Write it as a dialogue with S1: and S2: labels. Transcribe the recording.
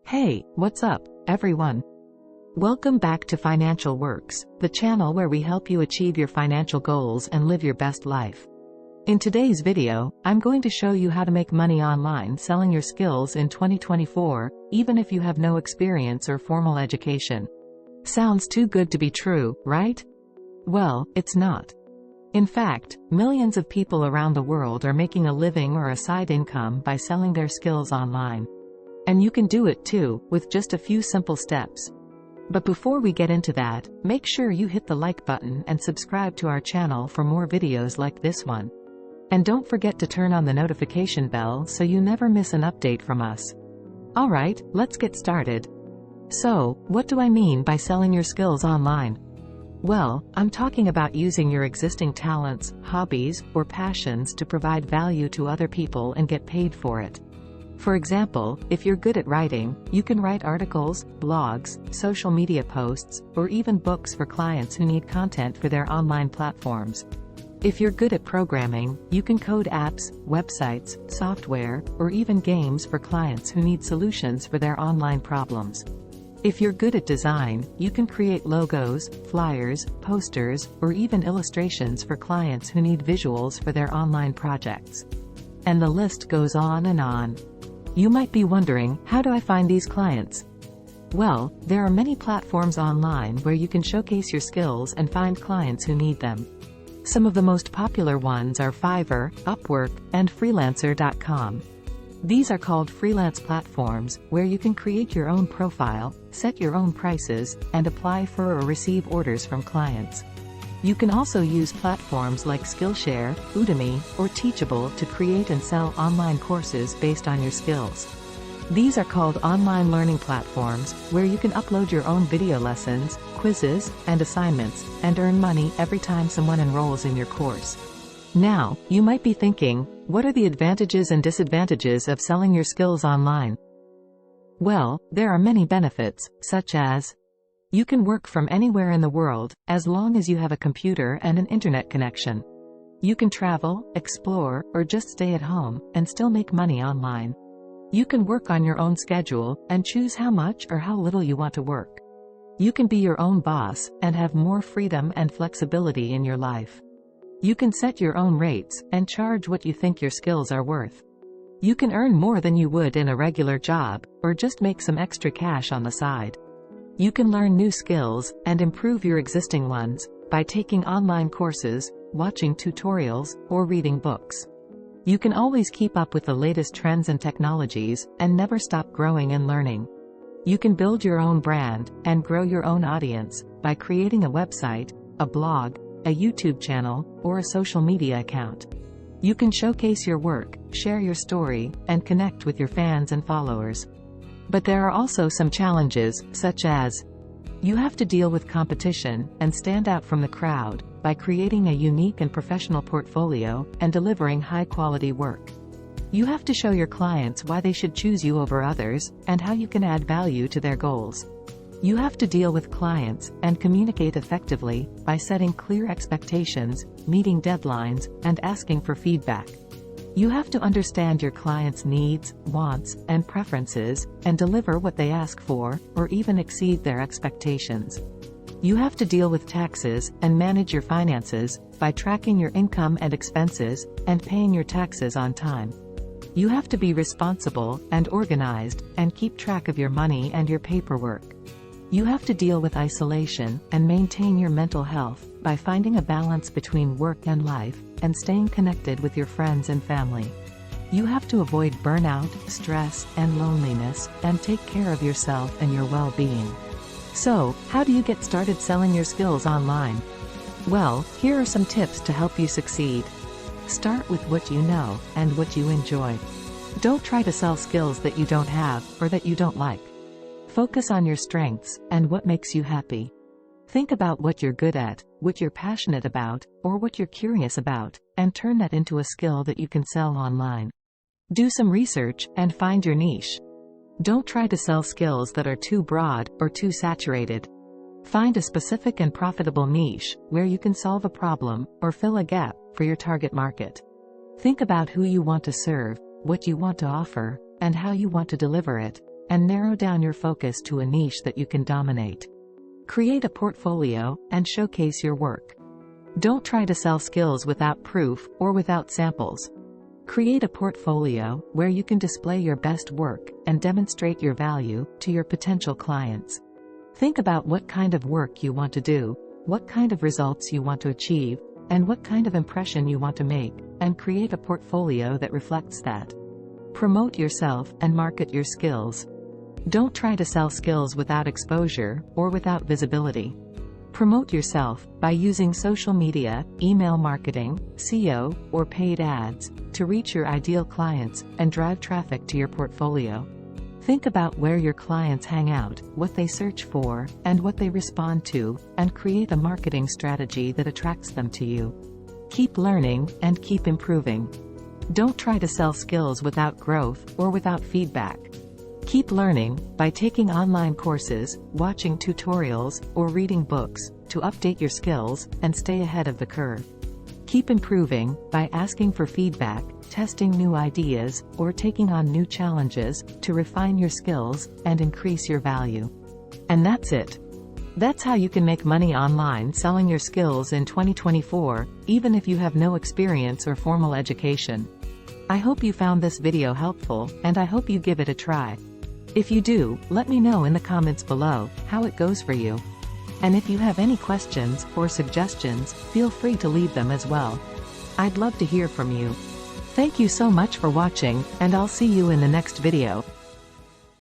S1: Hey, what's up, everyone? Welcome back to Financial Works, the channel where we help you achieve your financial goals and live your best life. In today's video, I'm going to show you how to make money online selling your skills in 2024, even if you have no experience or formal education. Sounds too good to be true, right? Well, it's not. In fact, millions of people around the world are making a living or a side income by selling their skills online. And you can do it too, with just a few simple steps. But before we get into that, make sure you hit the like button and subscribe to our channel for more videos like this one. And don't forget to turn on the notification bell so you never miss an update from us. Alright, let's get started. So, what do I mean by selling your skills online? Well, I'm talking about using your existing talents, hobbies, or passions to provide value to other people and get paid for it. For example, if you're good at writing, you can write articles, blogs, social media posts, or even books for clients who need content for their online platforms. If you're good at programming, you can code apps, websites, software, or even games for clients who need solutions for their online problems. If you're good at design, you can create logos, flyers, posters, or even illustrations for clients who need visuals for their online projects. And the list goes on and on. You might be wondering, how do I find these clients? Well, there are many platforms online where you can showcase your skills and find clients who need them. Some of the most popular ones are Fiverr, Upwork, and Freelancer.com. These are called freelance platforms, where you can create your own profile, set your own prices, and apply for or receive orders from clients. You can also use platforms like Skillshare, Udemy, or Teachable to create and sell online courses based on your skills. These are called online learning platforms, where you can upload your own video lessons, quizzes, and assignments, and earn money every time someone enrolls in your course. Now, you might be thinking, what are the advantages and disadvantages of selling your skills online? Well, there are many benefits, such as you can work from anywhere in the world, as long as you have a computer and an internet connection. You can travel, explore, or just stay at home, and still make money online. You can work on your own schedule, and choose how much or how little you want to work. You can be your own boss, and have more freedom and flexibility in your life. You can set your own rates, and charge what you think your skills are worth. You can earn more than you would in a regular job, or just make some extra cash on the side. You can learn new skills, and improve your existing ones, by taking online courses, watching tutorials, or reading books. You can always keep up with the latest trends and technologies, and never stop growing and learning. You can build your own brand, and grow your own audience, by creating a website, a blog, a YouTube channel, or a social media account. You can showcase your work, share your story, and connect with your fans and followers. But there are also some challenges, such as you have to deal with competition, and stand out from the crowd, by creating a unique and professional portfolio, and delivering high-quality work. You have to show your clients why they should choose you over others, and how you can add value to their goals. You have to deal with clients, and communicate effectively, by setting clear expectations, meeting deadlines, and asking for feedback. You have to understand your clients' needs, wants, and preferences, and deliver what they ask for, or even exceed their expectations. You have to deal with taxes, and manage your finances, by tracking your income and expenses, and paying your taxes on time. You have to be responsible, and organized, and keep track of your money and your paperwork. You have to deal with isolation, and maintain your mental health, by finding a balance between work and life, and staying connected with your friends and family. You have to avoid burnout, stress, and loneliness, and take care of yourself and your well-being. So, how do you get started selling your skills online? Well, here are some tips to help you succeed. Start with what you know, and what you enjoy. Don't try to sell skills that you don't have, or that you don't like. Focus on your strengths, and what makes you happy. Think about what you're good at, what you're passionate about, or what you're curious about, and turn that into a skill that you can sell online. Do some research, and find your niche. Don't try to sell skills that are too broad, or too saturated. Find a specific and profitable niche, where you can solve a problem, or fill a gap, for your target market. Think about who you want to serve, what you want to offer, and how you want to deliver it. and narrow down your focus to a niche that you can dominate. Create a portfolio and showcase your work. Don't try to sell skills without proof or without samples. Create a portfolio where you can display your best work and demonstrate your value to your potential clients. Think about what kind of work you want to do, what kind of results you want to achieve, and what kind of impression you want to make, and create a portfolio that reflects that. Promote yourself and market your skills. Don't try to sell skills without exposure or without visibility. Promote yourself by using social media, email marketing, SEO, or paid ads to reach your ideal clients and drive traffic to your portfolio. Think about where your clients hang out, what they search for, and what they respond to, and create a marketing strategy that attracts them to you. Keep learning and keep improving. Don't try to sell skills without growth or without feedback. Keep learning by taking online courses, watching tutorials, or reading books to update your skills and stay ahead of the curve. Keep improving by asking for feedback, testing new ideas, or taking on new challenges to refine your skills and increase your value. And that's it. That's how you can make money online selling your skills in 2024, even if you have no experience or formal education. I hope you found this video helpful, and I hope you give it a try. If you do, let me know in the comments below how it goes for you. And if you have any questions or suggestions, feel free to leave them as well. I'd love to hear from you. Thank you so much for watching, and I'll see you in the next video.